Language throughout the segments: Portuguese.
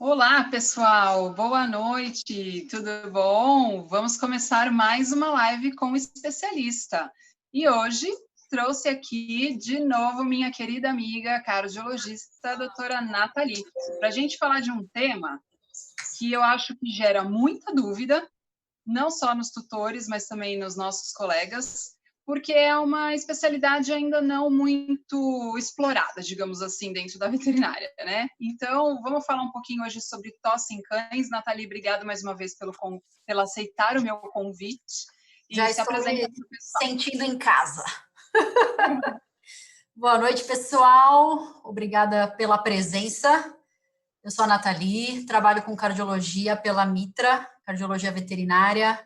Olá, pessoal. Boa noite. Tudo bom? Vamos começar mais uma live com o especialista. E hoje trouxe aqui de novo minha querida amiga cardiologista, a doutora Nathalie, para a gente falar de um tema que eu acho que gera muita dúvida, não só nos tutores, mas também nos nossos colegas, porque é uma especialidade ainda não muito explorada, digamos assim, dentro da veterinária, né? Então, vamos falar um pouquinho hoje sobre tosse em cães. Nathalie, obrigado mais uma vez pelo aceitar o meu convite e Já se estou apresenta me para o pessoal. sentindo em casa. Boa noite, pessoal. Obrigada pela presença. Eu sou a Nathalie, trabalho com cardiologia pela Mitra, cardiologia veterinária.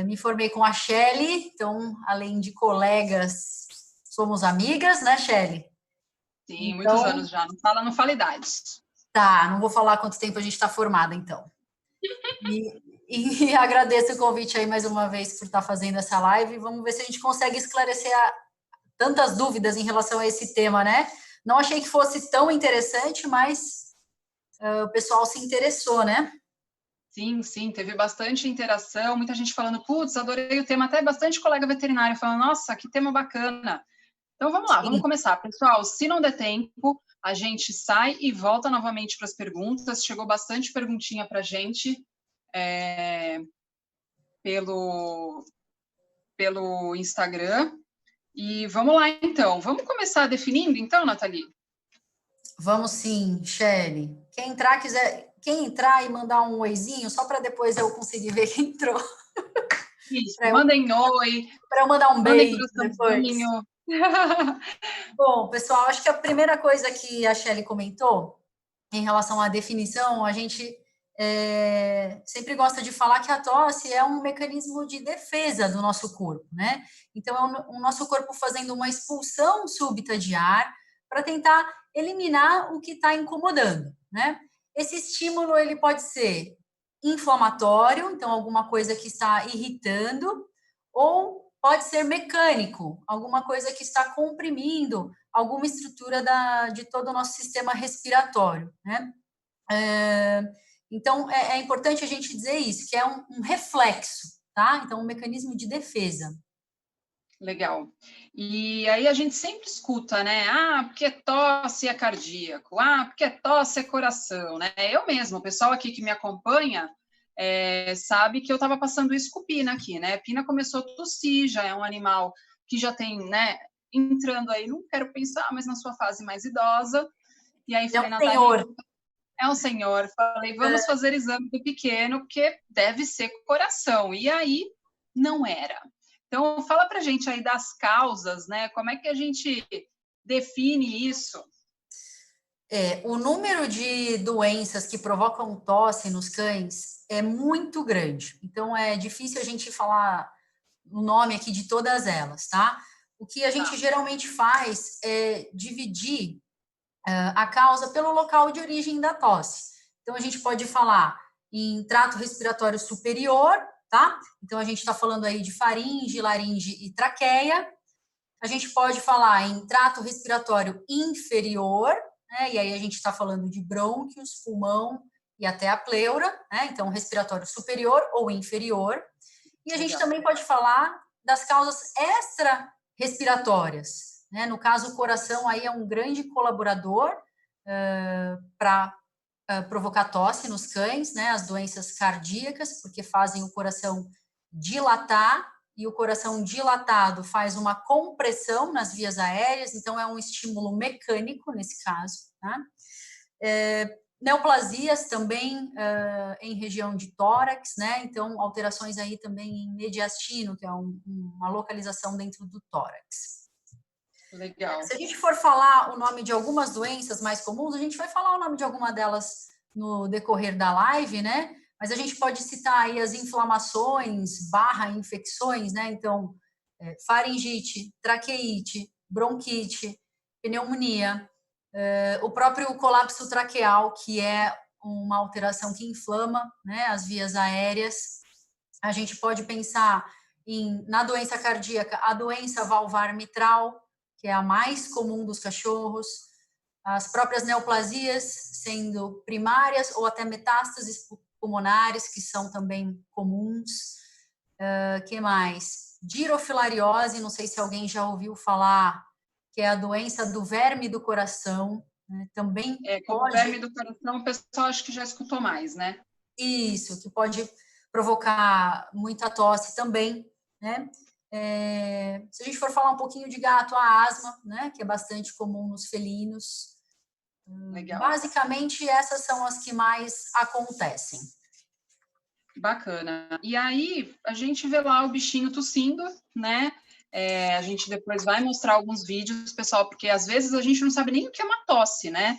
Me formei com a Shelly, então, além de colegas, somos amigas, né, Shelly? Sim, muitos Então, anos já. Não fala idade. tá, não vou falar quanto tempo a gente está formada, então. E agradeço o convite aí mais uma vez por estar fazendo essa live. Vamos ver se a gente consegue esclarecer tantas dúvidas em relação a esse tema, né? Não achei que fosse tão interessante, mas o pessoal se interessou, né? Sim, sim, teve bastante interação, muita gente falando, putz, adorei o tema, até bastante colega veterinário falando, nossa, que tema bacana. Então vamos lá, vamos Sim. começar. Pessoal, se não der tempo, a gente sai e volta novamente para as perguntas. Chegou bastante perguntinha para a gente pelo, pelo Instagram. E vamos lá, então. Vamos começar definindo, então, Nathalie? Vamos sim, Shelly. Quem entrar e mandar um oizinho, só para depois eu conseguir ver quem entrou. Isso, Para eu, mandem oi, pra eu mandar um mandem beijo depois. coraçãozinho. Bom, pessoal, acho que a primeira coisa que a Shelly comentou em relação à definição, a gente sempre gosta de falar que a tosse é um mecanismo de defesa do nosso corpo, né? Então, é o nosso corpo fazendo uma expulsão súbita de ar para tentar eliminar o que está incomodando, né? Esse estímulo, ele pode ser inflamatório, então alguma coisa que está irritando, ou pode ser mecânico, alguma coisa que está comprimindo alguma estrutura de todo o nosso sistema respiratório, né? É, então, é importante a gente dizer isso, que é um reflexo, tá? Então, um mecanismo de defesa. Legal. E aí a gente sempre escuta, né? Ah, porque tosse é cardíaco. Ah, porque tosse é coração, né? Eu mesmo, o pessoal aqui que me acompanha sabe que eu estava passando isso com Pina aqui, né? Pina começou a tossir, já é um animal que já tem, né? Entrando aí, não quero pensar, mas na sua fase mais idosa. E aí É falei, um Nathalie, senhor. é um senhor. Falei, vamos fazer exame do pequeno, porque deve ser coração. E aí não era. Então, fala para a gente aí das causas, né? Como é que a gente define isso? O número de doenças que provocam tosse nos cães é muito grande. Então, é difícil a gente falar o nome aqui de todas elas, tá? O que a gente Tá, geralmente faz é dividir a causa pelo local de origem da tosse. Então, a gente pode falar em trato respiratório superior, tá? Então, a gente está falando aí de faringe, laringe e traqueia. A gente pode falar em trato respiratório inferior, né? E aí a gente está falando de brônquios, pulmão e até a pleura, né? Então, respiratório superior ou inferior. E a gente legal. também pode falar das causas extra-respiratórias, né? No caso, o coração aí é um grande colaborador para provocar tosse nos cães, né? As doenças cardíacas, porque fazem o coração dilatar, e o coração dilatado faz uma compressão nas vias aéreas, então é um estímulo mecânico nesse caso, tá? Neoplasias também em região de tórax, né? Então, alterações aí também em mediastino, que é uma localização dentro do tórax. Legal. Se a gente for falar o nome de algumas doenças mais comuns, a gente vai falar o nome de alguma delas no decorrer da live, né? Mas a gente pode citar aí as inflamações barra infecções, né? Então, faringite, traqueite, bronquite, pneumonia, o próprio colapso traqueal, que é uma alteração que inflama, né, as vias aéreas. A gente pode pensar na doença cardíaca, a doença valvar mitral, que é a mais comum dos cachorros, as próprias neoplasias, sendo primárias ou até metástases pulmonares, que são também comuns. Que mais? Dirofilariose, não sei se alguém já ouviu falar, que é a doença do verme do coração, né? Também como verme do coração, o pessoal acho que já escutou mais, né? Isso, que pode provocar muita tosse também, né? Se a gente for falar um pouquinho de gato, a asma, né? Que é bastante comum nos felinos. Legal. Basicamente, essas são as que mais acontecem. Bacana. E aí, a gente vê lá o bichinho tossindo, né? A gente depois vai mostrar alguns vídeos, pessoal, porque às vezes a gente não sabe nem o que é uma tosse, né?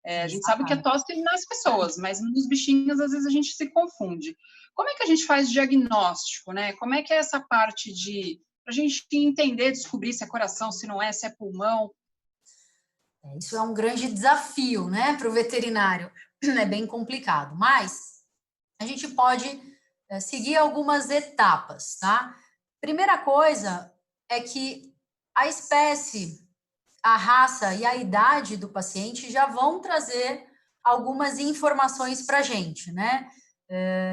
A gente sabe que é tosse nas pessoas, mas nos bichinhos, às vezes, a gente se confunde. Como é que a gente faz diagnóstico, né? Como é que é essa parte para a gente entender, descobrir se é coração, se não é, se é pulmão? Isso é um grande desafio, né, para o veterinário. É bem complicado, mas a gente pode seguir algumas etapas, tá? Primeira coisa é que a espécie, a raça e a idade do paciente já vão trazer algumas informações para a gente, né?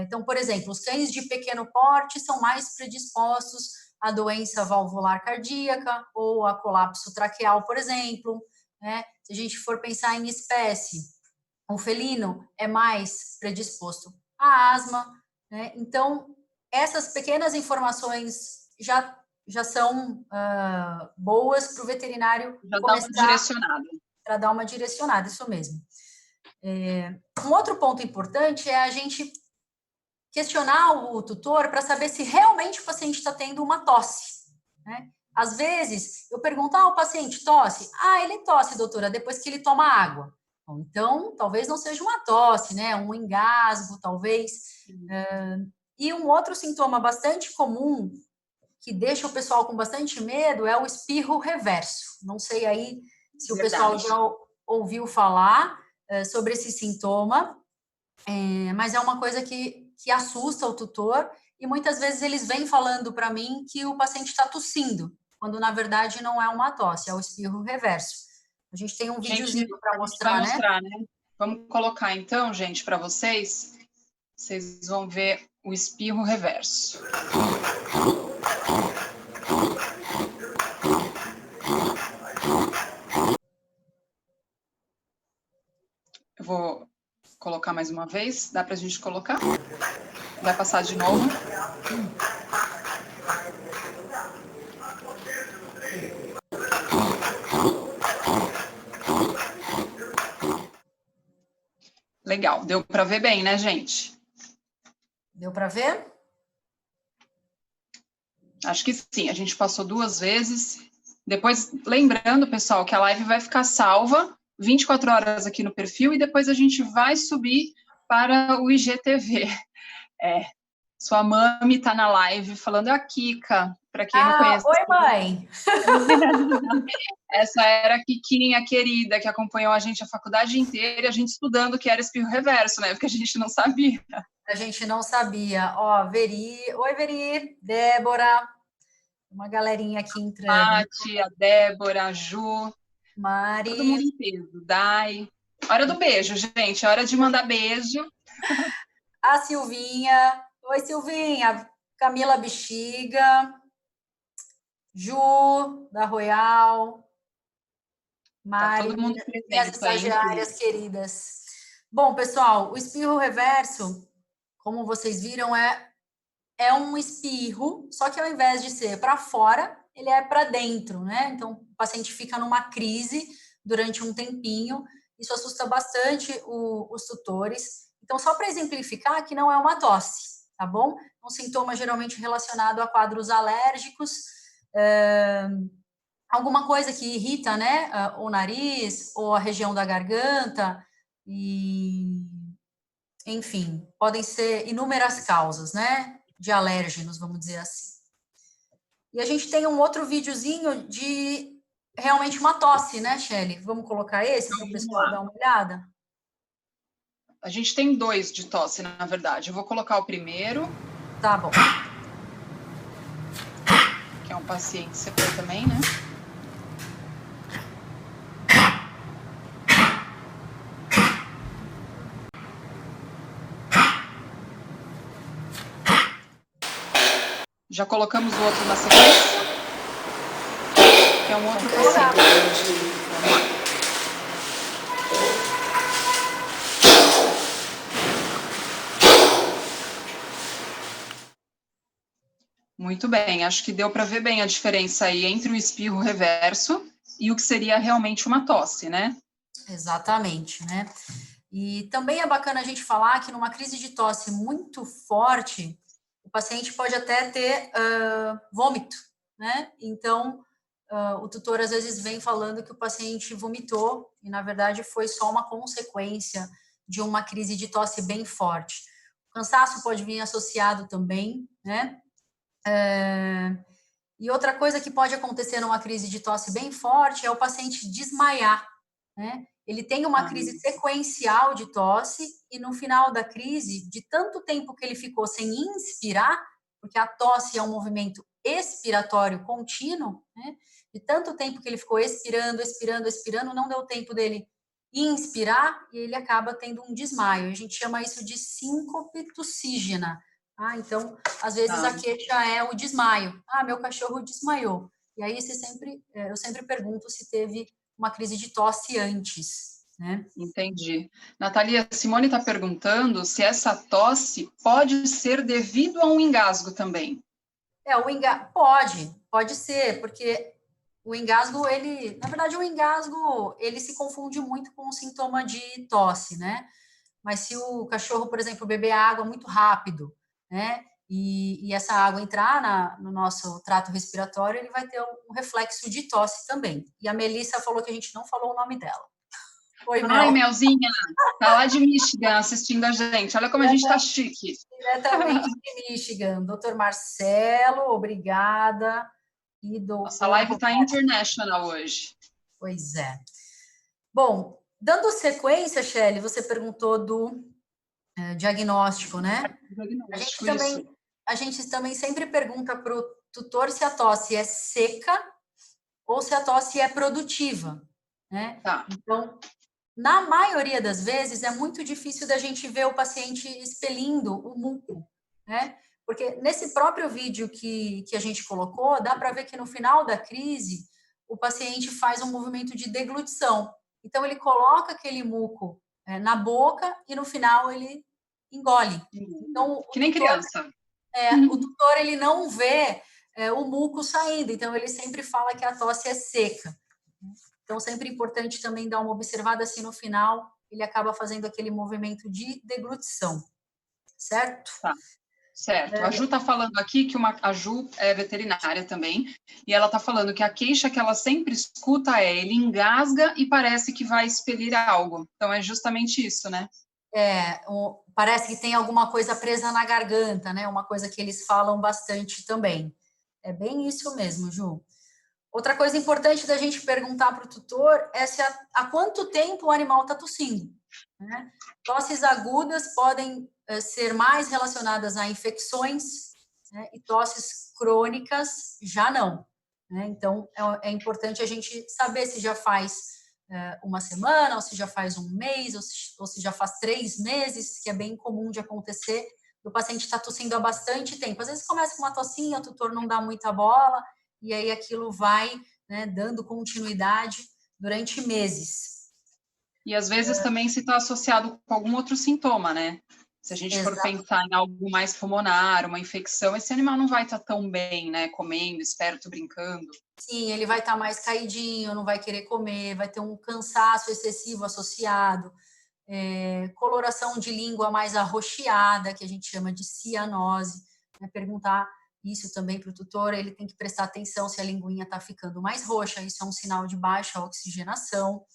Então, por exemplo, os cães de pequeno porte são mais predispostos à doença valvular cardíaca ou a colapso traqueal, por exemplo, né? Se a gente for pensar em espécie, o felino é mais predisposto à asma, né? Então, essas pequenas informações já são boas para o veterinário já dar uma direcionada, isso mesmo. Um outro ponto importante é a gente questionar o tutor para saber se realmente o paciente está tendo uma tosse, né? Às vezes, eu pergunto, o paciente tosse? Ele tosse, doutora, depois que ele toma água. Então, talvez não seja uma tosse, né? Um engasgo, talvez. E um outro sintoma bastante comum, que deixa o pessoal com bastante medo, é o espirro reverso. Não sei aí se o pessoal já ouviu falar sobre esse sintoma, mas é uma coisa que assusta o tutor, e muitas vezes eles vêm falando para mim que o paciente está tossindo, quando na verdade não é uma tosse, é o espirro reverso. A gente tem um videozinho para mostrar, né? Vamos colocar então, gente, para vocês. Vocês vão ver o espirro reverso. Eu vou colocar mais uma vez. Dá para a gente colocar? Vai passar de novo. Legal, deu para ver bem, né, gente? Deu para ver? Acho que sim, a gente passou 2 vezes. Depois, lembrando, pessoal, que a live vai ficar salva 24 horas aqui no perfil e depois a gente vai subir para o IGTV. Sua mami está na live falando, é a Kika, para quem não conhece. Oi, mãe! Essa era a Kikinha querida, que acompanhou a gente a faculdade inteira, a gente estudando que era espirro reverso, né? Porque a gente não sabia. A gente não sabia. Veri. Oi, Veri. Débora. Uma galerinha aqui entrando. Paty, a Débora, a Ju. Mari. Todo mundo inteiro. Dai. Hora do beijo, gente. Hora de mandar beijo. A Silvinha. Oi, Silvinha. Camila Bexiga. Ju, da Royal. Mari. Tá todo mundo presente. Minhas estagiárias queridas. Bom, pessoal, o espirro reverso, como vocês viram, é um espirro, só que ao invés de ser para fora, ele é para dentro, né? Então, o paciente fica numa crise durante um tempinho. Isso assusta bastante os tutores. Então, só para exemplificar que não é uma tosse, tá bom? É um sintoma geralmente relacionado a quadros alérgicos, alguma coisa que irrita, né? O nariz ou a região da garganta e... Enfim, podem ser inúmeras causas, né? De alérgenos, vamos dizer assim. E a gente tem um outro videozinho de realmente uma tosse, né, Shelly? Vamos colocar esse para o pessoal dar uma olhada? A gente tem 2 de tosse, na verdade. Eu vou colocar o primeiro. Tá bom. Que é um paciente CP também, né? Já colocamos o outro na sequência, que é um outro paciente. Vamos lá. Muito bem, acho que deu para ver bem a diferença aí entre o espirro reverso e o que seria realmente uma tosse, né? Exatamente, né? E também é bacana a gente falar que numa crise de tosse muito forte, o paciente pode até ter vômito, né? Então, o tutor às vezes vem falando que o paciente vomitou e, na verdade, foi só uma consequência de uma crise de tosse bem forte. O cansaço pode vir associado também, né? E outra coisa que pode acontecer numa crise de tosse bem forte é o paciente desmaiar, né? Ele tem uma crise sequencial de tosse e no final da crise, de tanto tempo que ele ficou sem inspirar, porque a tosse é um movimento expiratório contínuo, né? De tanto tempo que ele ficou expirando, expirando, expirando, não deu tempo dele inspirar e ele acaba tendo um desmaio. A gente chama isso de síncope tussígena. Então, às vezes a queixa é o desmaio. Meu cachorro desmaiou. E aí eu sempre pergunto se teve uma crise de tosse antes, né? Entendi. Natalia, Simone está perguntando se essa tosse pode ser devido a um engasgo também. Pode ser, porque o engasgo, na verdade, o engasgo, ele se confunde muito com o sintoma de tosse, né? Mas se o cachorro, por exemplo, beber água muito rápido, né? E essa água entrar no nosso trato respiratório, ele vai ter um reflexo de tosse também. E a Melissa falou que a gente não falou o nome dela. Oi, Mel. Ai, Melzinha, tá lá de Michigan assistindo a gente. Olha como a gente tá chique. Diretamente de Michigan. Doutor Marcelo, obrigada. E Nossa doutor live tá international hoje. Pois é. Bom, dando sequência, Shelley, você perguntou do diagnóstico, né? Diagnóstico, A gente também sempre pergunta para o tutor se a tosse é seca ou se a tosse é produtiva, né? Tá. Então, na maioria das vezes, é muito difícil da gente ver o paciente expelindo o muco, né? Porque nesse próprio vídeo que a gente colocou, dá para ver que no final da crise, o paciente faz um movimento de deglutição. Então, ele coloca aquele muco na boca e no final ele engole. Então, que nem criança. O tutor ele não vê o muco saindo, então ele sempre fala que a tosse é seca. Então, sempre importante também dar uma observada assim no final, ele acaba fazendo aquele movimento de deglutição, certo? Tá. Certo. A Ju está falando aqui que a Ju é veterinária também, e ela está falando que a queixa que ela sempre escuta é ele engasga e parece que vai expelir algo. Então, é justamente isso, né? Parece que tem alguma coisa presa na garganta, né? Uma coisa que eles falam bastante também. É bem isso mesmo, Ju. Outra coisa importante da gente perguntar para o tutor é se há quanto tempo o animal está tossindo, né? Tosses agudas podem ser mais relacionadas a infecções, né? E tosses crônicas já não, né? Então, é importante a gente saber se já faz uma semana, ou se já faz um mês, ou se já faz 3 meses, que é bem comum de acontecer, o paciente está tossindo há bastante tempo. Às vezes começa com uma tossinha, o tutor não dá muita bola, e aí aquilo vai, né, dando continuidade durante meses. E às vezes também se está associado com algum outro sintoma, né? Se a gente for pensar em algo mais pulmonar, uma infecção, esse animal não vai estar tão bem, né? Comendo, esperto, brincando. Sim, ele vai estar mais caidinho, não vai querer comer, vai ter um cansaço excessivo associado, coloração de língua mais arroxeada, que a gente chama de cianose, né? Perguntar isso também para o tutor, ele tem que prestar atenção se a linguinha está ficando mais roxa, isso é um sinal de baixa oxigenação.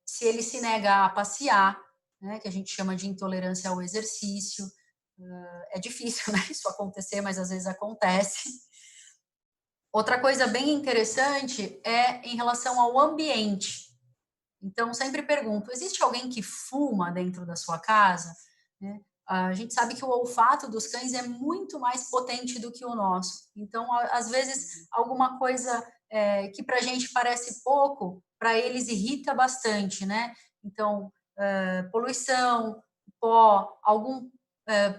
Se ele se nega a passear, né, que a gente chama de intolerância ao exercício, é difícil, né, isso acontecer, mas às vezes acontece. Outra coisa bem interessante é em relação ao ambiente. Então, sempre pergunto, existe alguém que fuma dentro da sua casa? Né? A gente sabe que o olfato dos cães é muito mais potente do que o nosso. Então, às vezes, alguma coisa que para a gente parece pouco, para eles irrita bastante, né? Então, poluição, pó, algum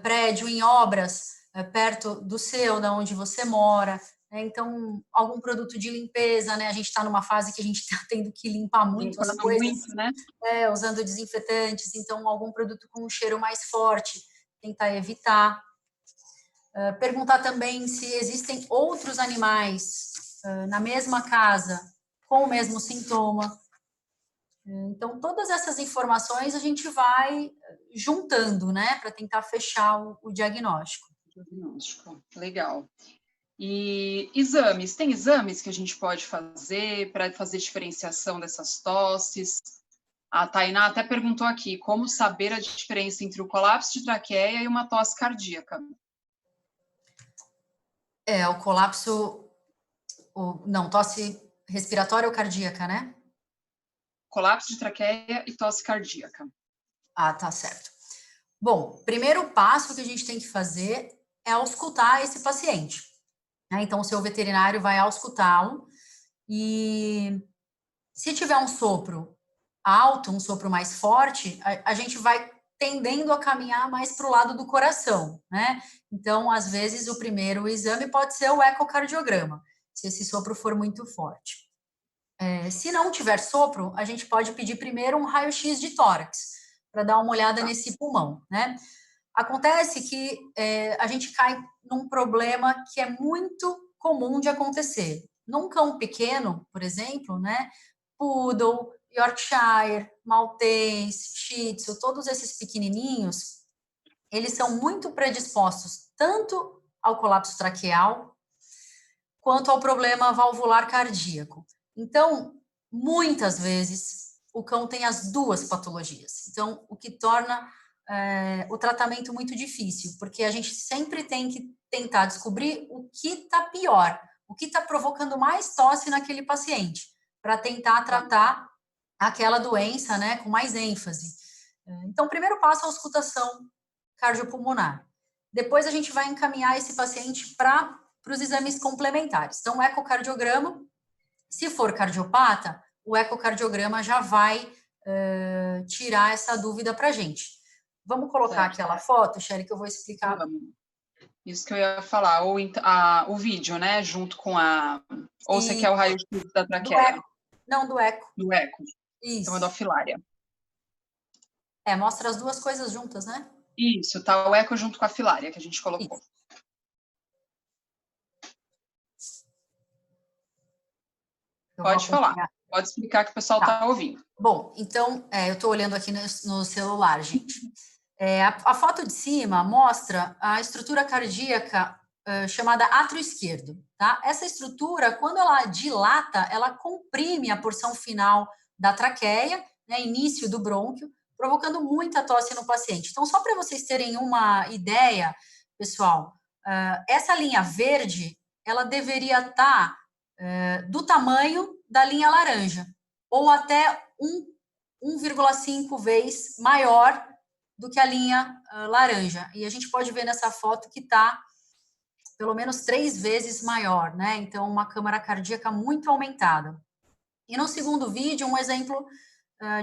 prédio em obras, perto do seu, da onde você mora, né? Então, algum produto de limpeza, né? A gente está numa fase que a gente está tendo que limpar muito as Limpando coisas, muito, né? usando desinfetantes, então algum produto com um cheiro mais forte, tentar evitar. Perguntar também se existem outros animais na mesma casa com o mesmo sintoma. Então, todas essas informações a gente vai juntando, né, para tentar fechar o diagnóstico. Diagnóstico, legal. E exames, tem exames que a gente pode fazer para fazer diferenciação dessas tosses? A Tainá até perguntou aqui, como saber a diferença entre o colapso de traqueia e uma tosse cardíaca? O colapso, não, tosse respiratória ou cardíaca, né? Colapso de traqueia e tosse cardíaca. Ah, tá certo. Bom, primeiro passo que a gente tem que fazer é auscultar esse paciente, né? Então, o seu veterinário vai auscultá-lo e se tiver um sopro alto, um sopro mais forte, a gente vai tendendo a caminhar mais para o lado do coração, né? Então, às vezes, o primeiro exame pode ser o ecocardiograma, se esse sopro for muito forte. Se não tiver sopro, a gente pode pedir primeiro um raio-x de tórax, para dar uma olhada nesse pulmão, né? Acontece que a gente cai num problema que é muito comum de acontecer. Num cão pequeno, por exemplo, né? Poodle, Yorkshire, Maltês, Shih Tzu, todos esses pequenininhos, eles são muito predispostos tanto ao colapso traqueal quanto ao problema valvular cardíaco. Então, muitas vezes, o cão tem as duas patologias. Então, o que torna o tratamento muito difícil, porque a gente sempre tem que tentar descobrir o que está pior, o que está provocando mais tosse naquele paciente, para tentar tratar aquela doença, né, com mais ênfase. Então, o primeiro passo é a auscultação cardiopulmonar. Depois a gente vai encaminhar esse paciente para os exames complementares. Então, o ecocardiograma, se for cardiopata, o ecocardiograma já vai tirar essa dúvida para a gente. Vamos colocar aquela foto, Sherry, que eu vou explicar. Isso que eu ia falar, ou o vídeo, né, junto com a... Ou você quer o raio-x da traqueia? Não, do eco. Do eco. Isso. Então, é da filária. Mostra as duas coisas juntas, né? Isso, tá o eco junto com a filária que a gente colocou. Isso. Pode falar, pode explicar que o pessoal está ouvindo. Bom, então, eu estou olhando aqui no celular, gente. A foto de cima mostra a estrutura cardíaca chamada átrio esquerdo, tá? Essa estrutura, quando ela dilata, ela comprime a porção final da traqueia, né, início do brônquio, provocando muita tosse no paciente. Então, só para vocês terem uma ideia, pessoal, essa linha verde, ela deveria estar do tamanho da linha laranja, ou até 1,5 vezes maior do que a linha laranja. E a gente pode ver nessa foto que está pelo menos 3 vezes maior, né? Então, uma câmara cardíaca muito aumentada. E no segundo vídeo, um exemplo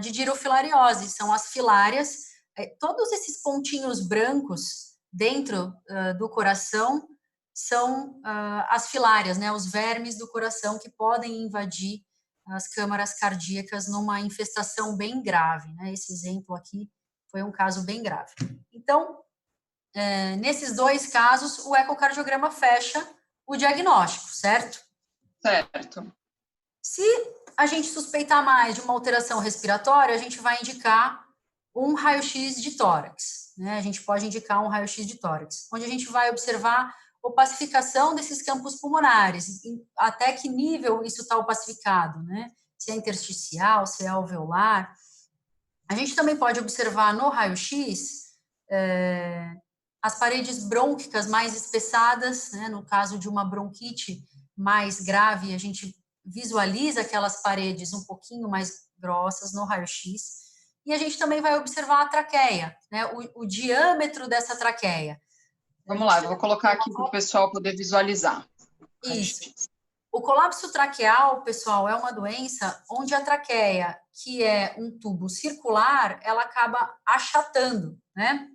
de girofilariose, são as filárias. Todos esses pontinhos brancos dentro do coração são as filárias, né? Os vermes do coração que podem invadir as câmaras cardíacas numa infestação bem grave, né? Esse exemplo aqui foi um caso bem grave. Então, nesses dois casos, o ecocardiograma fecha o diagnóstico, certo? Certo. Se a gente suspeitar mais de uma alteração respiratória, a gente vai indicar um raio-x de tórax, né? A gente pode indicar um raio-x de tórax, onde a gente vai observar a opacificação desses campos pulmonares, até que nível isso está opacificado, né? Se é intersticial, se é alveolar. A gente também pode observar no raio-x as paredes brônquicas mais espessadas, né? No caso de uma bronquite mais grave, a gente visualiza aquelas paredes um pouquinho mais grossas no raio-x. E a gente também vai observar a traqueia, né? O diâmetro dessa traqueia. Vamos lá, eu vou colocar aqui para o pessoal poder visualizar. Isso. O colapso traqueal, pessoal, é uma doença onde a traqueia, que é um tubo circular, ela acaba achatando, né?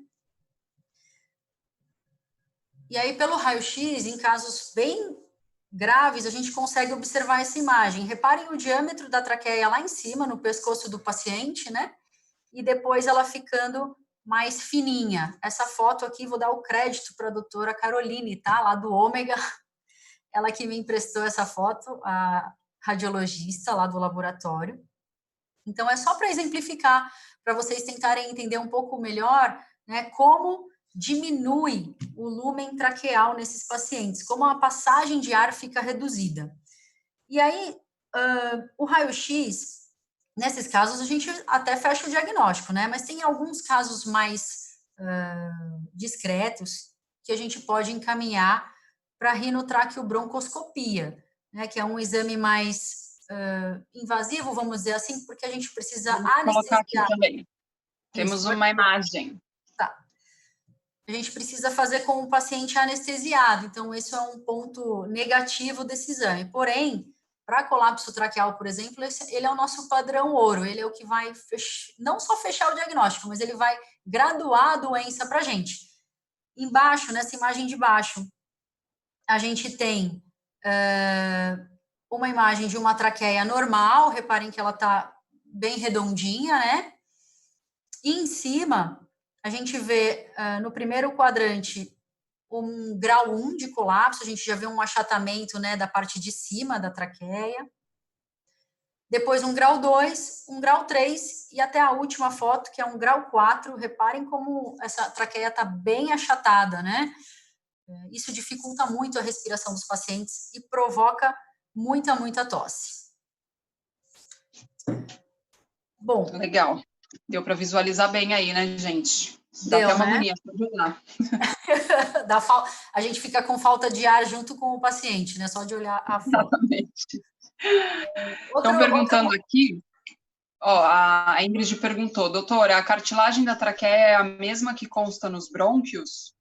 E aí, pelo raio-x, em casos bem graves, a gente consegue observar essa imagem. Reparem o diâmetro da traqueia lá em cima, no pescoço do paciente, né? E depois ela ficando mais fininha. Essa foto aqui, vou dar o crédito para a doutora Caroline, tá? Lá do Ômega, ela que me emprestou essa foto, a radiologista lá do laboratório. Então, é só para exemplificar, para vocês tentarem entender um pouco melhor, né, como diminui o lumen traqueal nesses pacientes, como a passagem de ar fica reduzida. E aí, o raio-x, nesses casos, a gente até fecha o diagnóstico, né? Mas tem alguns casos mais discretos que a gente pode encaminhar para rinotraqueobroncoscopia, né? Que é um exame mais invasivo, vamos dizer assim, porque a gente precisa Vou colocar aqui anestesiar. também. Isso, Temos uma imagem. tá. A gente precisa fazer com o paciente anestesiado, então esse é um ponto negativo desse exame. Porém, para colapso traqueal, por exemplo, ele é o nosso padrão ouro, ele é o que vai não só fechar o diagnóstico, mas ele vai graduar a doença para a gente. Embaixo, nessa imagem de baixo, a gente tem uma imagem de uma traqueia normal, reparem que ela está bem redondinha, né? E em cima, a gente vê no primeiro quadrante um grau 1 de colapso, a gente já vê um achatamento, né, da parte de cima da traqueia. Depois um grau 2, um grau 3 e até a última foto, que é um grau 4. Reparem como essa traqueia está bem achatada, né? Isso dificulta muito a respiração dos pacientes e provoca muita tosse. Bom. Legal. Deu para visualizar bem aí, né, gente? Dá Deu, até uma né? agonia para ajudar. A gente fica com falta de ar junto com o paciente, né? Só de olhar a foto. Exatamente. Estão perguntando aqui, ó, a Ingrid perguntou, doutora, a cartilagem da traqueia é a mesma que consta nos brônquios?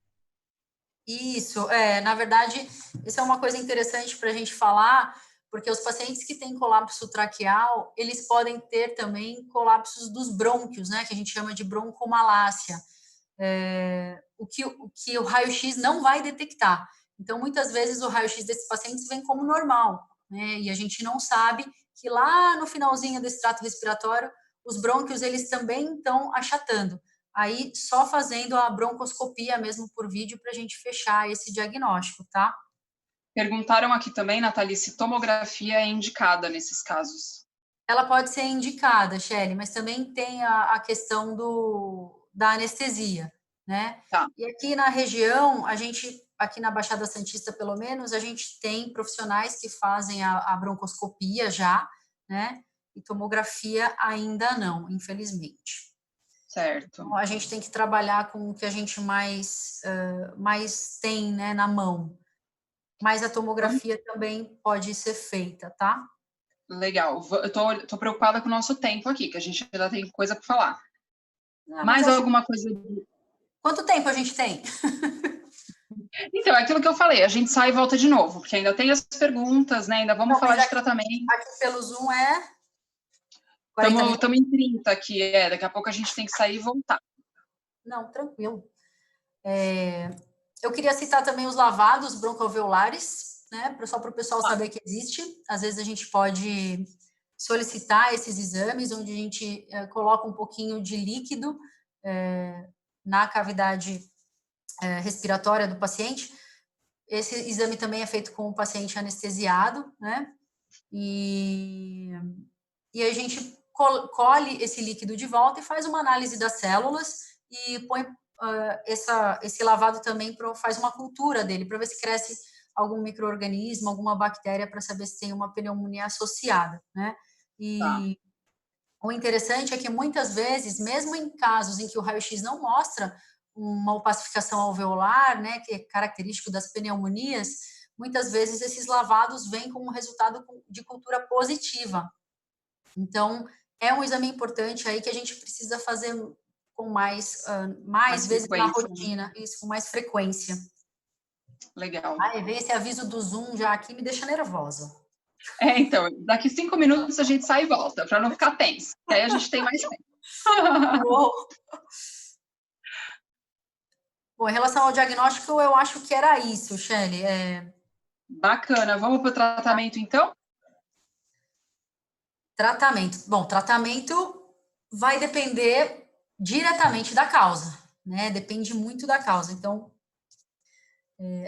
Isso, na verdade, isso é uma coisa interessante para a gente falar, porque os pacientes que têm colapso traqueal, eles podem ter também colapsos dos brônquios, né, que a gente chama de broncomalácia, o que o raio-x não vai detectar. Então, muitas vezes o raio-x desses pacientes vem como normal, né, e a gente não sabe que lá no finalzinho desse trato respiratório, os brônquios, eles também estão achatando. Aí, só fazendo a broncoscopia mesmo por vídeo para a gente fechar esse diagnóstico, tá? Perguntaram aqui também, Nathalie, se tomografia é indicada nesses casos. Ela pode ser indicada, Shelly, mas também tem a questão da anestesia, né? Tá. E aqui na região, aqui na Baixada Santista, pelo menos, a gente tem profissionais que fazem a broncoscopia já, né? E tomografia ainda não, infelizmente. Certo. Então, a gente tem que trabalhar com o que a gente mais tem, né, na mão. Mas a tomografia também pode ser feita, tá? Legal. Eu tô preocupada com o nosso tempo aqui, que a gente ainda tem coisa para falar. Mais acho... alguma coisa? Quanto tempo a gente tem? Então, é aquilo que eu falei, a gente sai e volta de novo, porque ainda tem as perguntas, né? Ainda vamos falar de tratamento. Aqui pelo Zoom é... Estamos em 30 aqui, daqui a pouco a gente tem que sair e voltar. Não, tranquilo. Eu queria citar também os lavados broncoalveolares, né? Só para o pessoal saber que existe. Às vezes a gente pode solicitar esses exames, onde a gente coloca um pouquinho de líquido na cavidade respiratória do paciente. Esse exame também é feito com o paciente anestesiado, né? E a gente colhe esse líquido de volta e faz uma análise das células e põe esse lavado também faz uma cultura dele, para ver se cresce algum micro-organismo, alguma bactéria, para saber se tem uma pneumonia associada, né? E o interessante é que muitas vezes, mesmo em casos em que o raio-x não mostra uma opacificação alveolar, né, que é característico das pneumonias, muitas vezes esses lavados vêm como resultado de cultura positiva. Então, é um exame importante aí que a gente precisa fazer com mais vezes na rotina, isso, com mais frequência. Legal. Ver esse aviso do Zoom já aqui me deixa nervosa. Então, daqui 5 minutos a gente sai e volta, para não ficar tenso, que aí a gente tem mais tempo. Bom, em relação ao diagnóstico, eu acho que era isso, Shelly. Bacana. Vamos para o tratamento, então? Tratamento. Bom, tratamento vai depender diretamente da causa, né? Depende muito da causa. Então,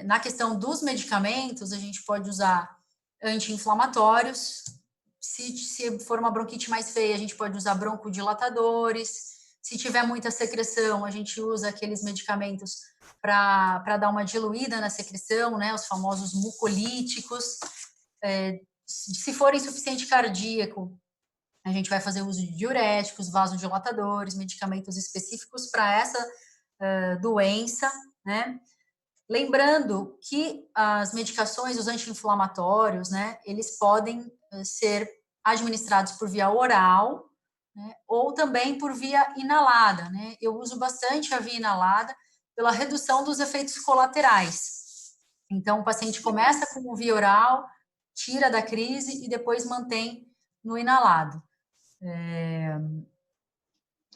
na questão dos medicamentos, a gente pode usar anti-inflamatórios. Se for uma bronquite mais feia, a gente pode usar broncodilatadores. Se tiver muita secreção, a gente usa aqueles medicamentos para dar uma diluída na secreção, né? Os famosos mucolíticos. Se for insuficiente cardíaco, a gente vai fazer uso de diuréticos, vasodilatadores, medicamentos específicos para essa doença, né? Lembrando que as medicações, os anti-inflamatórios, né, eles podem ser administrados por via oral, né, ou também por via inalada, né? Eu uso bastante a via inalada pela redução dos efeitos colaterais. Então, o paciente começa com via oral, tira da crise e depois mantém no inalado.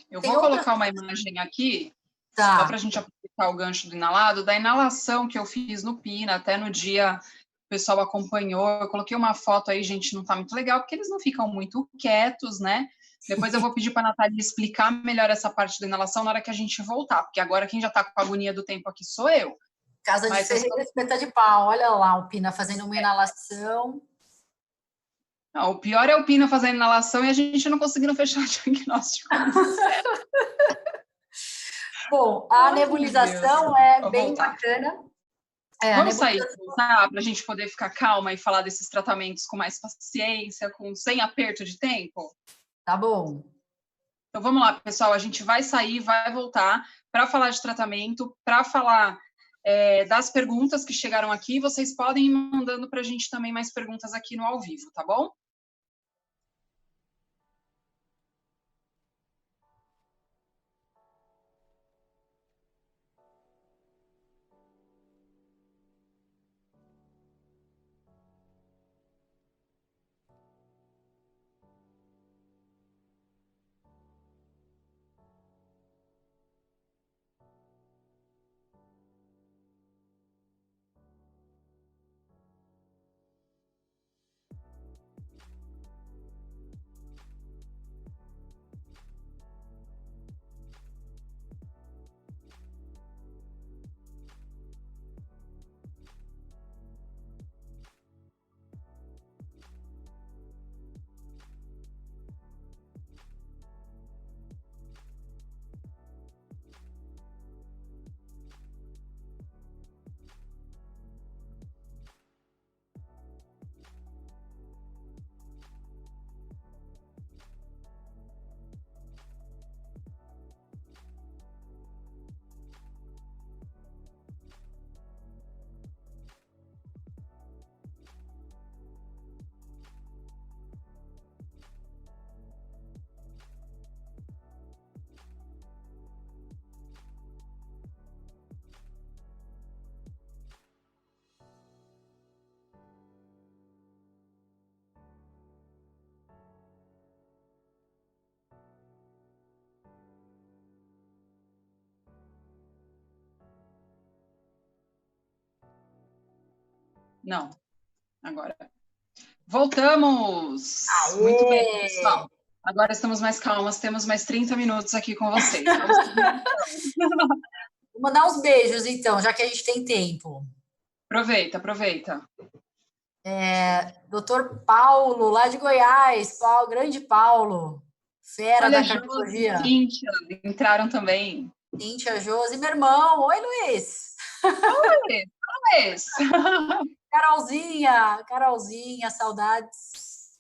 Eu Tem vou outra... colocar uma imagem aqui, só para Tá, a gente aproveitar o gancho do inalado, da inalação que eu fiz no PINA, até no dia o pessoal acompanhou. Eu coloquei uma foto aí, gente, não está muito legal, porque eles não ficam muito quietos, né? Depois eu vou pedir para a Natália explicar melhor essa parte da inalação na hora que a gente voltar, porque agora quem já está com a agonia do tempo aqui sou eu. casa de Mas ferreiro, espeta de pau. Olha lá, o Pina fazendo uma inalação. não, o pior é o Pina fazendo inalação e a gente não conseguindo fechar o diagnóstico. Bom, a Ai, meu Deus. nebulização é Vou bem voltar. bacana. A Vamos sair, nebulização, voltar para a gente poder ficar calma e falar desses tratamentos com mais paciência, sem aperto de tempo? tá bom. Então vamos lá, pessoal. A gente vai sair, vai voltar para falar de tratamento, para falar das perguntas que chegaram aqui. Vocês podem ir mandando para a gente também mais perguntas aqui no ao vivo, tá bom? Não, agora. Voltamos! Muito bem, Aê! pessoal. Agora estamos mais calmas, temos mais 30 minutos aqui com vocês. Vamos... Vou mandar uns beijos, então, já que a gente tem tempo. Aproveita, aproveita. Doutor Paulo, lá de Goiás. Grande Paulo. Fera Olha, da Josi e cardiologia. Cíntia entraram também. Cíntia, Josi, meu irmão. Oi, Luiz. Oi, Luiz. Carolzinha, saudades.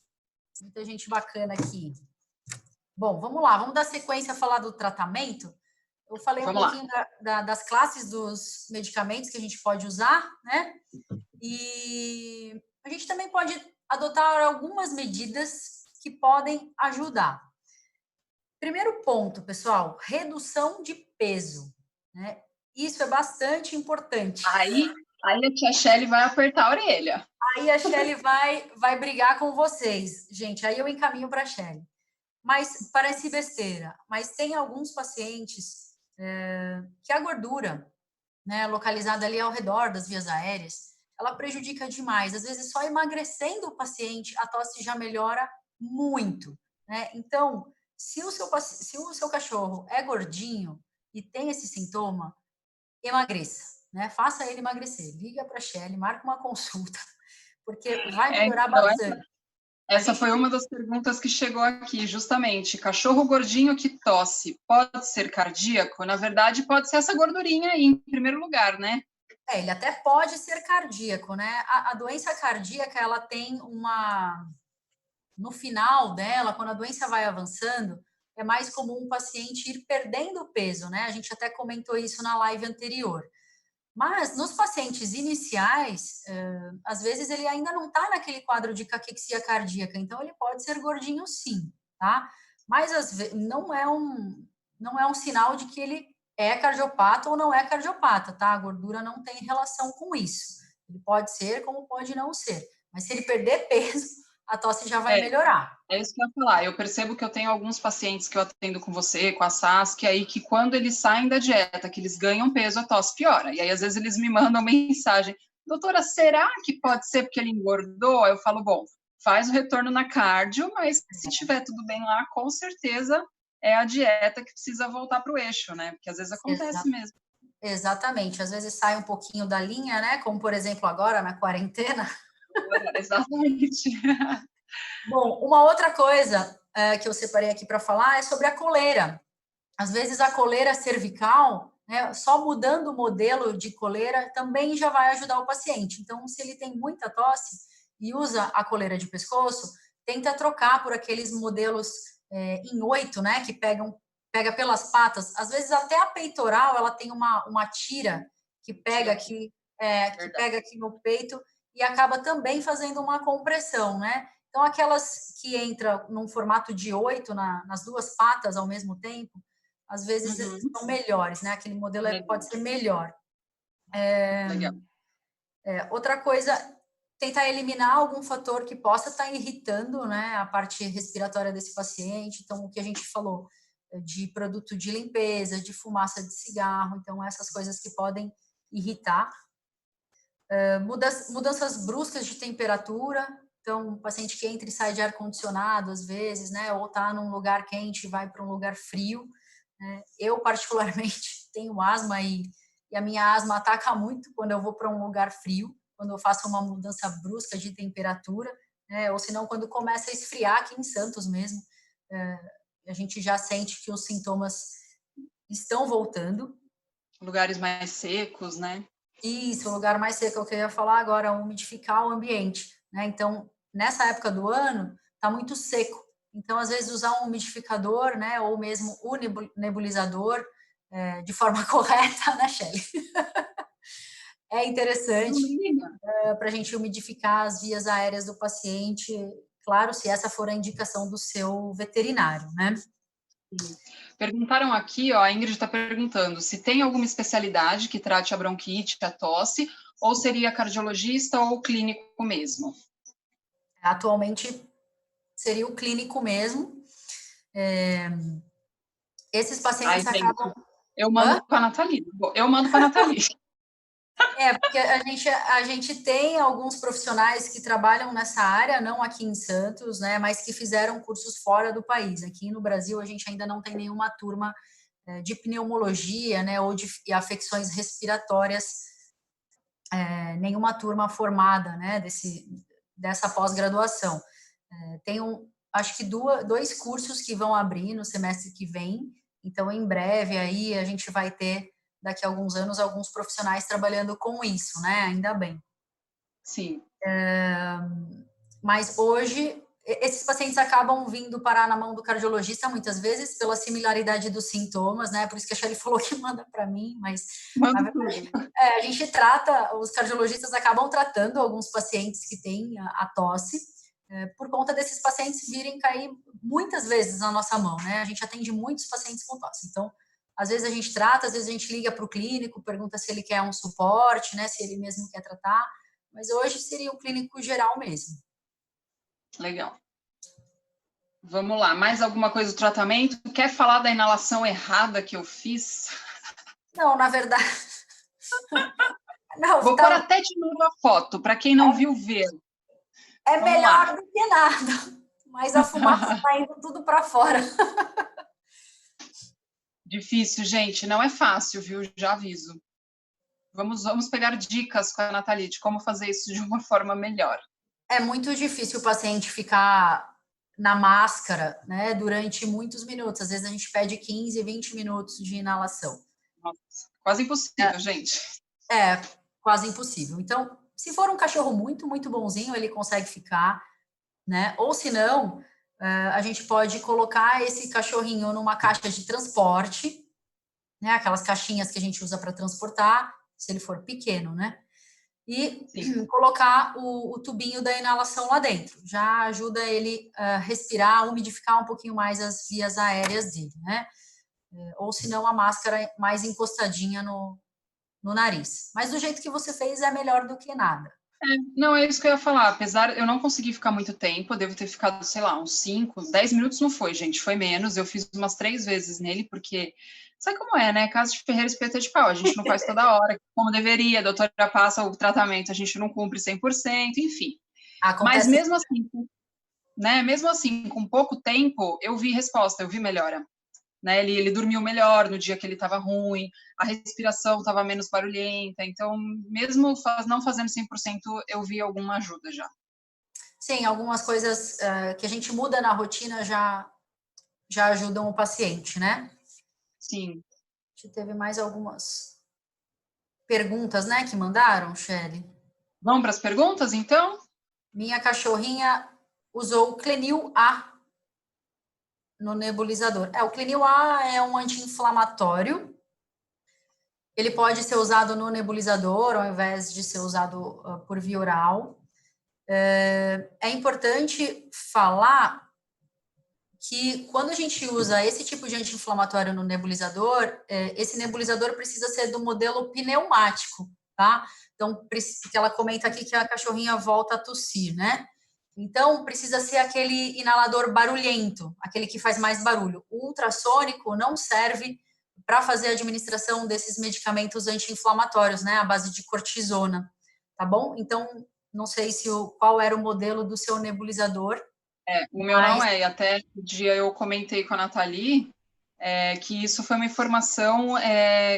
Muita gente bacana aqui. Bom, vamos lá, vamos dar sequência a falar do tratamento. Eu falei um pouquinho das classes dos medicamentos que a gente pode usar, né? E a gente também pode adotar algumas medidas que podem ajudar. Primeiro ponto, pessoal, redução de peso, né? Isso é bastante importante. Aí a tia Shelly vai apertar a orelha. Aí a Shelly vai brigar com vocês. Gente, aí eu encaminho para a Shelly. Mas parece besteira. Mas tem alguns pacientes que a gordura né, localizada ali ao redor das vias aéreas, ela prejudica demais. Às vezes, só emagrecendo o paciente, a tosse já melhora muito, né? Então, se o seu cachorro é gordinho e tem esse sintoma, emagreça, né? Faça ele emagrecer. Liga para a Shelly, marca uma consulta, porque vai melhorar Então, bastante. essa foi uma das perguntas que chegou aqui, justamente. Cachorro gordinho que tosse, pode ser cardíaco? Na verdade, pode ser essa gordurinha aí, em primeiro lugar, né? Ele até pode ser cardíaco, né? A doença cardíaca, ela tem uma... No final dela, quando a doença vai avançando, é mais comum o paciente ir perdendo peso, né? A gente até comentou isso na live anterior. Mas nos pacientes iniciais, às vezes ele ainda não está naquele quadro de caquexia cardíaca, então ele pode ser gordinho sim, tá? Mas às vezes não é um sinal de que ele é cardiopata ou não é cardiopata, tá? A gordura não tem relação com isso. Ele pode ser, como pode não ser. Mas se ele perder peso, a tosse já vai melhorar. É isso que eu ia falar. Eu percebo que eu tenho alguns pacientes que eu atendo com você, com a Saskia, aí que quando eles saem da dieta, que eles ganham peso, a tosse piora. E aí, às vezes, eles me mandam mensagem: doutora, será que pode ser porque ele engordou? Eu falo, bom, faz o retorno na cardio, mas se tiver tudo bem lá, com certeza é a dieta que precisa voltar para o eixo, né? Porque às vezes acontece mesmo. Exatamente. Às vezes sai um pouquinho da linha, né? Como, por exemplo, agora na quarentena. Exatamente. Bom, uma outra coisa que eu separei aqui para falar é sobre a coleira. Às vezes a coleira cervical, né, só mudando o modelo de coleira também já vai ajudar o paciente. Então, se ele tem muita tosse e usa a coleira de pescoço, tenta trocar por aqueles modelos em 8, né, que pega pelas patas. Às vezes até a peitoral ela tem uma tira que pega aqui, que pega aqui no peito e acaba também fazendo uma compressão, né? Então, aquelas que entram num formato de 8 nas duas patas ao mesmo tempo, às vezes são melhores, né? Aquele modelo pode ser melhor. Legal. Outra coisa, tentar eliminar algum fator que possa estar irritando, né, a parte respiratória desse paciente. Então, o que a gente falou de produto de limpeza, de fumaça de cigarro, então essas coisas que podem irritar. Mudanças bruscas de temperatura, então um paciente que entra e sai de ar-condicionado às vezes, né, ou está num lugar quente e vai para um lugar frio. Né? Eu, particularmente, tenho asma e a minha asma ataca muito quando eu vou para um lugar frio, quando eu faço uma mudança brusca de temperatura, né, ou senão quando começa a esfriar aqui em Santos mesmo, a gente já sente que os sintomas estão voltando. Lugares mais secos, né? Isso, o lugar mais seco é o que eu ia falar agora, umidificar o ambiente, né? Então, nessa época do ano, tá muito seco. Então, às vezes, usar um umidificador, né? Ou mesmo o nebulizador de forma correta, né, Shelly? É interessante para a gente umidificar as vias aéreas do paciente, claro, se essa for a indicação do seu veterinário, né? Perguntaram aqui, ó, a Ingrid está perguntando se tem alguma especialidade que trate a bronquite, a tosse, ou seria cardiologista ou clínico mesmo? Atualmente seria o clínico mesmo. Esses pacientes acabam... Eu mando para a Nathalie. Eu mando para a Nathalie. Porque a gente tem alguns profissionais que trabalham nessa área, não aqui em Santos, né, mas que fizeram cursos fora do país. Aqui no Brasil, a gente ainda não tem nenhuma turma de pneumologia, né, ou de afecções respiratórias, nenhuma turma formada, né, dessa pós-graduação. Tem acho que dois cursos que vão abrir no semestre que vem, então em breve aí a gente vai ter, daqui a alguns anos, alguns profissionais trabalhando com isso, né? Ainda bem. Sim. Mas hoje, esses pacientes acabam vindo parar na mão do cardiologista, muitas vezes, pela similaridade dos sintomas, né? Por isso que a Shelly falou que manda para mim, mas na verdade, a gente trata, os cardiologistas acabam tratando alguns pacientes que têm a tosse, por conta desses pacientes virem cair muitas vezes na nossa mão, né? A gente atende muitos pacientes com tosse. Então, às vezes a gente trata, às vezes a gente liga para o clínico, pergunta se ele quer um suporte, né? Se ele mesmo quer tratar. Mas hoje seria um clínico geral mesmo. Legal. Vamos lá. Mais alguma coisa do tratamento? Quer falar da inalação errada que eu fiz? Não, na verdade... Não, Vou pôr até de novo a foto, para quem não viu ver. É Vamos melhor lá. do que nada, mas a fumaça está indo tudo para fora. Difícil, gente, não é fácil, viu? Já aviso. Vamos pegar dicas com a Nathalie de como fazer isso de uma forma melhor. É muito difícil o paciente ficar na máscara, né, durante muitos minutos. Às vezes a gente pede 15, 20 minutos de inalação. Nossa, quase impossível, gente. É, quase impossível. Então, se for um cachorro muito, muito bonzinho, ele consegue ficar, né? Ou se não, a gente pode colocar esse cachorrinho numa caixa de transporte, né? Aquelas caixinhas que a gente usa para transportar, se ele for pequeno, né? E Sim. colocar o tubinho da inalação lá dentro. Já ajuda ele a respirar, umidificar um pouquinho mais as vias aéreas dele, né? Ou se não, a máscara mais encostadinha no nariz. Mas do jeito que você fez é melhor do que nada. Não, é isso que eu ia falar. Apesar, eu não consegui ficar muito tempo, eu devo ter ficado, sei lá, uns 5, 10 minutos não foi, gente, foi menos. Eu fiz umas 3 vezes nele, porque sabe como é, né? Casa de ferreiro, espeta de pau. A gente não faz toda hora, como deveria. A doutora passa o tratamento, a gente não cumpre 100%, enfim. Mas Acontece. mesmo assim, né? Mesmo assim, com pouco tempo, eu vi resposta, eu vi melhora. Né, ele dormiu melhor no dia que ele estava ruim, a respiração estava menos barulhenta, então, mesmo não fazendo 100%, eu vi alguma ajuda já. Sim, algumas coisas que a gente muda na rotina já ajudam o paciente, né? Sim. A gente teve mais algumas perguntas, né, que mandaram, Shelly? Vamos para as perguntas, então? Minha cachorrinha usou o Clenil A no nebulizador. O Clenil A é um anti-inflamatório. Ele pode ser usado no nebulizador ao invés de ser usado por via oral. É importante falar que quando a gente usa esse tipo de anti-inflamatório no nebulizador, esse nebulizador precisa ser do modelo pneumático, tá? Então, que ela comenta aqui que a cachorrinha volta a tossir, né? Então, precisa ser aquele inalador barulhento, aquele que faz mais barulho. O ultrassônico não serve para fazer a administração desses medicamentos anti-inflamatórios, né? À base de cortisona, tá bom? Então, não sei qual era o modelo do seu nebulizador. O meu não é, e até um dia eu comentei com a Nathalie que isso foi uma informação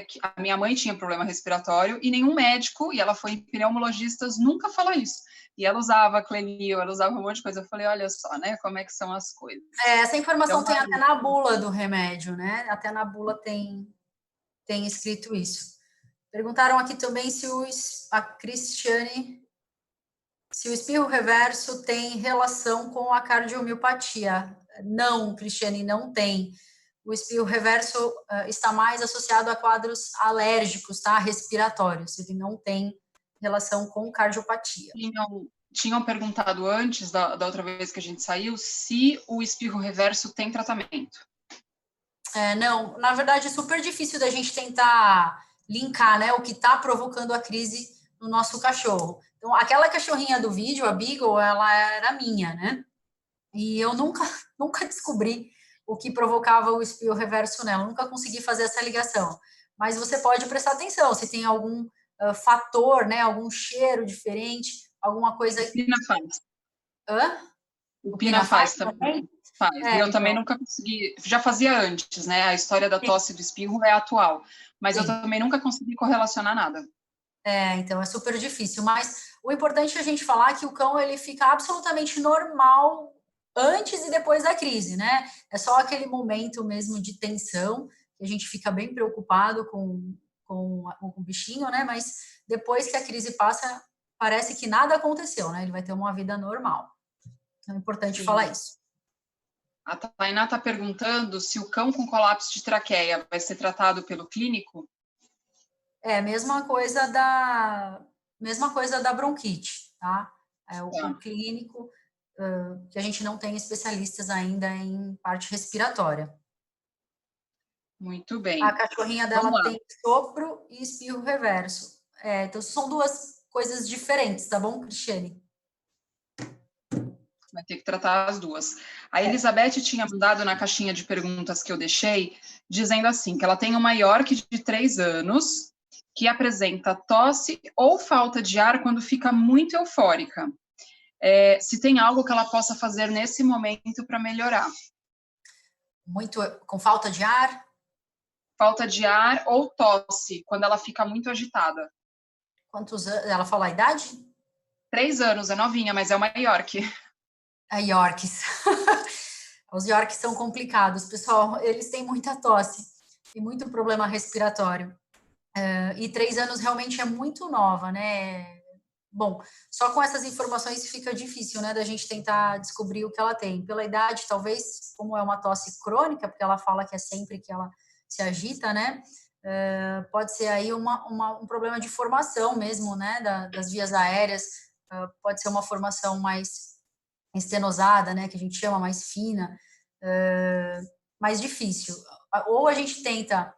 que a minha mãe tinha problema respiratório e nenhum médico, e ela foi em pneumologistas, nunca falou isso. E ela usava Clenil, ela usava um monte de coisa. Eu falei, olha só, né, como é que são as coisas. Essa informação Então, tem até na bula do remédio, né? Até na bula tem escrito isso. Perguntaram aqui também a Cristiane, se o espirro reverso tem relação com a cardiomiopatia. Não, Cristiane, não tem. O espirro reverso está mais associado a quadros alérgicos, tá? Respiratórios. Ele não tem relação com cardiopatia. Tinham perguntado antes, da outra vez que a gente saiu, se o espirro reverso tem tratamento. Não, na verdade é super difícil da gente tentar linkar, né, o que está provocando a crise no nosso cachorro. Então, aquela cachorrinha do vídeo, a Beagle, ela era minha, né? E eu nunca descobri o que provocava o espirro reverso nela, nunca consegui fazer essa ligação. Mas você pode prestar atenção se tem algum fator, né, algum cheiro diferente, alguma coisa. O Pina faz. Hã? O Pina faz também. Faz. E eu então. também nunca consegui, já fazia antes, né? A história da tosse e do espirro é atual, mas eu também nunca consegui correlacionar nada. Então é super difícil, mas o importante é a gente falar que o cão ele fica absolutamente normal antes e depois da crise, né? É só aquele momento mesmo de tensão, que a gente fica bem preocupado com o bichinho, né? Mas depois que a crise passa, parece que nada aconteceu, né? Ele vai ter uma vida normal. Então é importante falar isso. A Tainá está perguntando se o cão com colapso de traqueia vai ser tratado pelo clínico? Mesma coisa da bronquite, tá? O clínico, que a gente não tem especialistas ainda em parte respiratória. Muito bem. A cachorrinha dela tem sopro e espirro reverso. Então, são duas coisas diferentes, tá bom, Cristiane? Vai ter que tratar as duas. A Elizabeth tinha mandado na caixinha de perguntas que eu deixei, dizendo assim, que ela tem uma York de 3 anos que apresenta tosse ou falta de ar quando fica muito eufórica. Se tem algo que ela possa fazer nesse momento para melhorar. Muito com falta de ar? Falta de ar ou tosse, quando ela fica muito agitada. Quantos anos? Ela falou a idade? 3 anos, é novinha, mas é uma York. A Yorks. Os Yorks são complicados, pessoal. Eles têm muita tosse e muito problema respiratório. E 3 anos realmente é muito nova, né? Bom, só com essas informações fica difícil, né, da gente tentar descobrir o que ela tem. Pela idade, talvez, como é uma tosse crônica, porque ela fala que é sempre que ela se agita, né? Pode ser aí um problema de formação mesmo, né, das vias aéreas. Pode ser uma formação mais estenosada, né, que a gente chama mais fina, mais difícil. Ou a gente tenta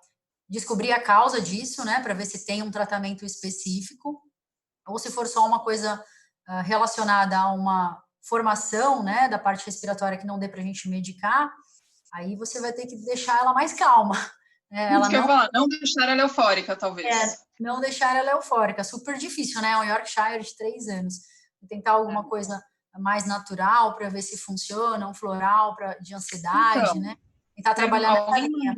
descobrir a causa disso, né, para ver se tem um tratamento específico, ou se for só uma coisa relacionada a uma formação, né, da parte respiratória que não dê para a gente medicar, aí você vai ter que deixar ela mais calma. Isso que eu ia falar, não deixar ela eufórica, talvez. Não deixar ela eufórica, super difícil, né? Um Yorkshire de 3 anos. Tentar alguma coisa mais natural para ver se funciona, um floral de ansiedade, Então, né? Tentar trabalhar nessa linha.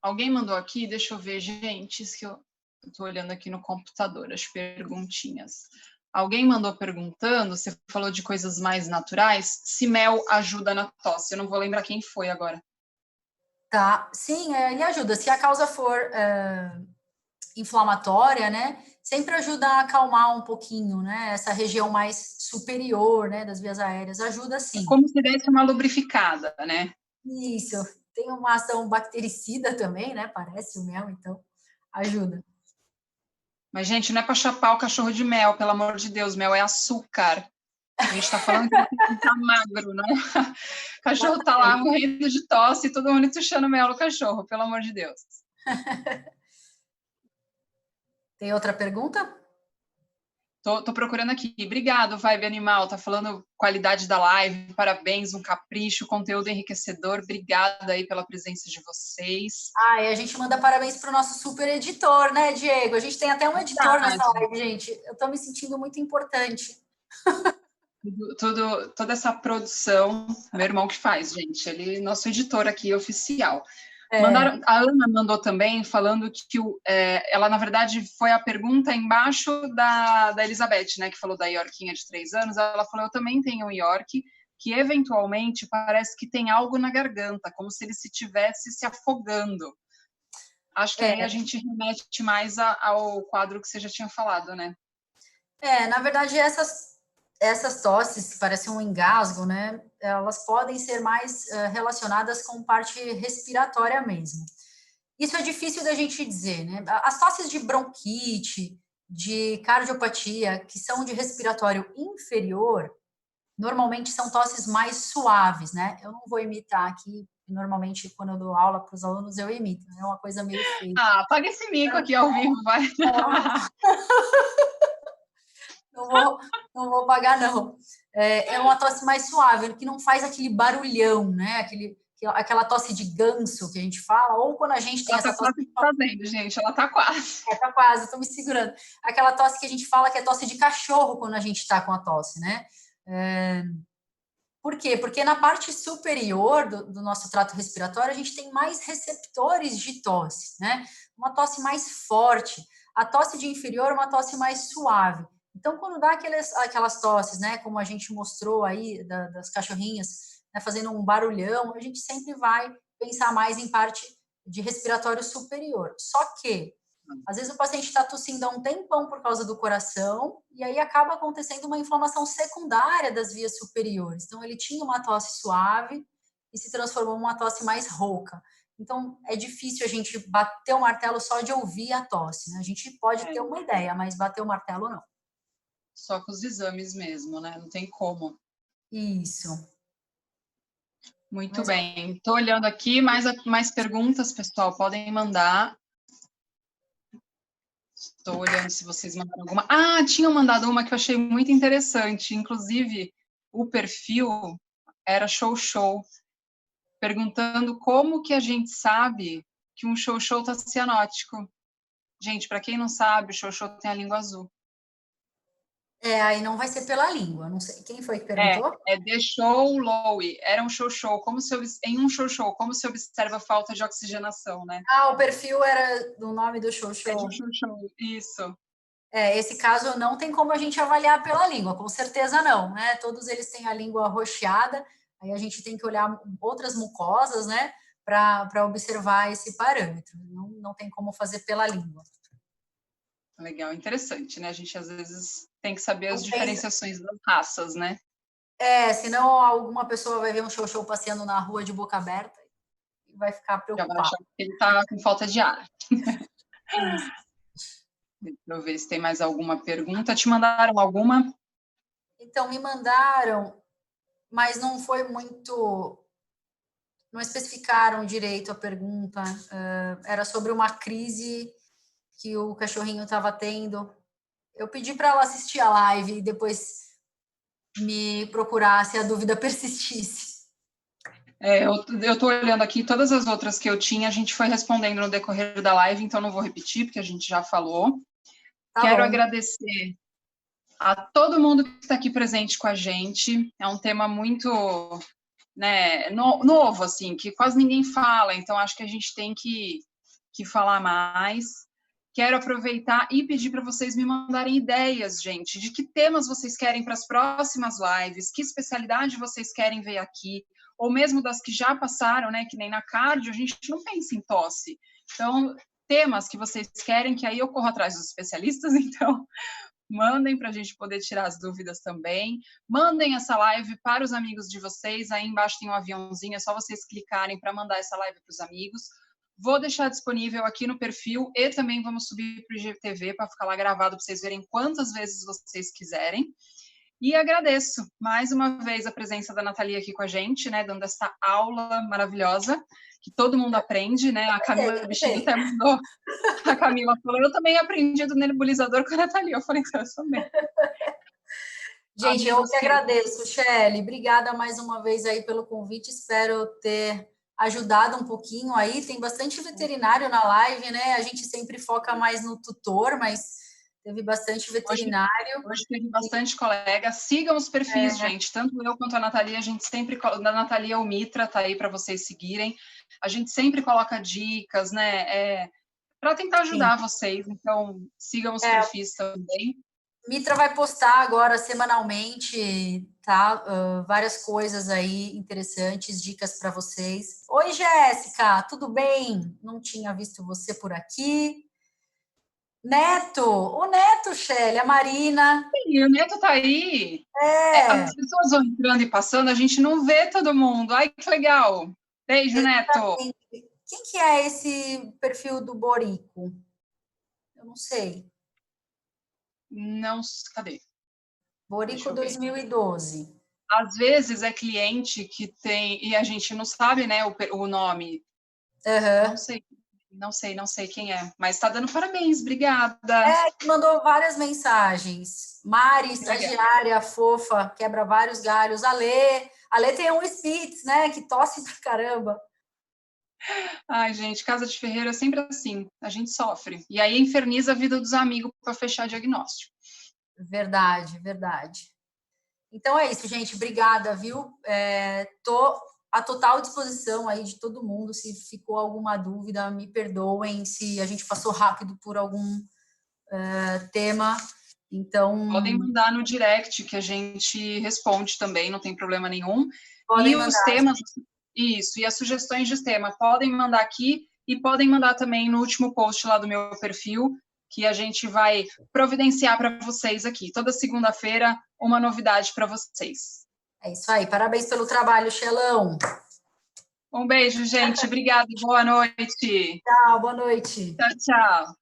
Alguém mandou aqui, deixa eu ver, gente, isso que eu estou olhando aqui no computador, as perguntinhas. Alguém mandou perguntando, você falou de coisas mais naturais, se mel ajuda na tosse. Eu não vou lembrar quem foi agora. Tá, sim, e ajuda. Se a causa for inflamatória, né, sempre ajuda a acalmar um pouquinho, né, essa região mais superior, né, das vias aéreas, ajuda sim. É como se desse uma lubrificada, né? Isso, tem uma ação bactericida também, né, parece o mel, então ajuda. Mas, gente, não é para chapar o cachorro de mel, pelo amor de Deus, mel é açúcar. A gente está falando que ele tá magro, né? O cachorro tá lá morrendo de tosse e todo mundo tuchando mel no cachorro, pelo amor de Deus. Tem outra pergunta? Tô procurando aqui. Obrigado, Vibe Animal. Tá falando qualidade da live. Parabéns, um capricho, conteúdo enriquecedor. Obrigada aí pela presença de vocês. E a gente manda parabéns para o nosso super editor, né, Diego? A gente tem até um editor nessa live, gente. Eu tô me sentindo muito importante. Toda essa produção, meu irmão que faz, gente. Ele é nosso editor aqui, oficial. A Ana mandou também, falando que ela, na verdade, foi a pergunta embaixo da Elizabeth, né, que falou da Yorkinha de 3 anos. Ela falou, eu também tenho um York, que eventualmente parece que tem algo na garganta, como se ele se estivesse se afogando. Acho que aí a gente remete mais ao quadro que você já tinha falado, né? Na verdade, essas tosses, que parecem um engasgo, né, elas podem ser mais relacionadas com parte respiratória mesmo. Isso é difícil da gente dizer, né? As tosses de bronquite, de cardiopatia, que são de respiratório inferior, normalmente são tosses mais suaves, né? Eu não vou imitar aqui, normalmente quando eu dou aula para os alunos eu imito, é uma coisa meio feia. Paga esse mico aqui ao vivo, vai. Não vou pagar, não. É uma tosse mais suave, que não faz aquele barulhão, né? Aquela tosse de ganso que a gente fala, ou quando a gente tem essa tosse... Ela tá quase fazendo, gente, ela tá quase. Tá quase, estou me segurando. Aquela tosse que a gente fala que é tosse de cachorro quando a gente está com a tosse, né? Por quê? Porque na parte superior do nosso trato respiratório, a gente tem mais receptores de tosse, né? Uma tosse mais forte. A tosse de inferior é uma tosse mais suave. Então, quando dá aquelas tosses, né, como a gente mostrou aí das cachorrinhas, né, fazendo um barulhão, a gente sempre vai pensar mais em parte de respiratório superior. Só que, às vezes, o paciente está tossindo há um tempão por causa do coração e aí acaba acontecendo uma inflamação secundária das vias superiores. Então, ele tinha uma tosse suave e se transformou em uma tosse mais rouca. Então, é difícil a gente bater o martelo só de ouvir a tosse, né? A gente pode ter uma ideia, mas bater o martelo, não. Só com os exames mesmo, né? Não tem como. Isso. Muito bem. Estou olhando aqui, mais perguntas, pessoal, podem mandar. Estou olhando se vocês mandaram alguma. Tinham mandado uma que eu achei muito interessante. Inclusive, o perfil era show, perguntando como que a gente sabe que um show está cianótico. Gente, para quem não sabe, o xoxô tem a língua azul. Aí não vai ser pela língua, não sei. Quem foi que perguntou? Deixou Lowe, era um xoxô, em um xoxô, como se observa a falta de oxigenação, né? O perfil era do nome do xoxô. É de xoxô, isso. Esse caso não tem como a gente avaliar pela língua, com certeza não, né? Todos eles têm a língua arroxeada, aí a gente tem que olhar outras mucosas, né, para observar esse parâmetro. Não tem como fazer pela língua. Legal, interessante, né? A gente às vezes tem que saber as diferenciações das raças, né? Senão alguma pessoa vai ver um xoxô passeando na rua de boca aberta e vai ficar preocupada. Já vai achar que ele está com falta de ar. Isso. Deixa eu ver se tem mais alguma pergunta. Te mandaram alguma? Então, me mandaram, mas não foi muito... Não especificaram direito a pergunta. Era sobre uma crise que o cachorrinho estava tendo. Eu pedi para ela assistir a live e depois me procurar se a dúvida persistisse. Eu estou olhando aqui, todas as outras que eu tinha, a gente foi respondendo no decorrer da live, então não vou repetir, porque a gente já falou. Quero agradecer a todo mundo que está aqui presente com a gente. É um tema muito, né, novo, assim, que quase ninguém fala, então acho que a gente tem que falar mais. Quero aproveitar e pedir para vocês me mandarem ideias, gente, de que temas vocês querem para as próximas lives, que especialidade vocês querem ver aqui, ou mesmo das que já passaram, né, que nem na cardio, a gente não pensa em tosse. Então, temas que vocês querem, que aí eu corro atrás dos especialistas, então mandem para a gente poder tirar as dúvidas também. Mandem essa live para os amigos de vocês, aí embaixo tem um aviãozinho, é só vocês clicarem para mandar essa live para os amigos. Vou deixar disponível aqui no perfil e também vamos subir para o IGTV para ficar lá gravado para vocês verem quantas vezes vocês quiserem. E agradeço mais uma vez a presença da Nathalie aqui com a gente, né, dando essa aula maravilhosa, que todo mundo aprende, né? A Camila Bichinho até mandou. A Camila falou, eu também aprendi do nebulizador com a Nathalie. Eu falei, então, eu também. Gente, eu que agradeço, Shelly. Obrigada mais uma vez aí pelo convite. Espero ter ajudado um pouquinho aí. Tem bastante veterinário na live, né? A gente sempre foca mais no tutor, mas teve bastante veterinário. Hoje teve bastante colega. Sigam os perfis, gente. Tanto eu quanto a Nathalie, a gente sempre... Da Nathalie é o Mitra, tá aí para vocês seguirem. A gente sempre coloca dicas, né? Para tentar ajudar vocês. Então, sigam os perfis também. Mitra vai postar agora semanalmente, tá? Várias coisas aí interessantes, dicas para vocês. Oi, Jéssica, tudo bem? Não tinha visto você por aqui. Neto, o Neto, Shelly, a Marina. Sim, o Neto tá aí. As pessoas vão entrando e passando, a gente não vê todo mundo. Ai, que legal. Beijo, Neto. Quem que é esse perfil do Borico? Eu não sei. Não, cadê? Borico 2012. Às vezes é cliente que tem, e a gente não sabe, né, o nome. Não sei quem é, mas está dando parabéns, obrigada. Mandou várias mensagens. Mari, estagiária, fofa, quebra vários galhos. Ale tem um Spitz, né, que tosse pra caramba. Ai, gente, casa de ferreiro é sempre assim, a gente sofre. E aí inferniza a vida dos amigos para fechar diagnóstico. Verdade, verdade. Então é isso, gente. Obrigada, viu? Tô à total disposição aí de todo mundo. Se ficou alguma dúvida, me perdoem se a gente passou rápido por algum tema. Então... Podem mandar no direct que a gente responde também, não tem problema nenhum. Podem mandar. Os temas... Isso, e as sugestões de tema podem mandar aqui e podem mandar também no último post lá do meu perfil, que a gente vai providenciar para vocês aqui. Toda segunda-feira, uma novidade para vocês. É isso aí. Parabéns pelo trabalho, Xelão. Um beijo, gente. Obrigada. Boa noite. Tchau, boa noite. Tchau, tchau.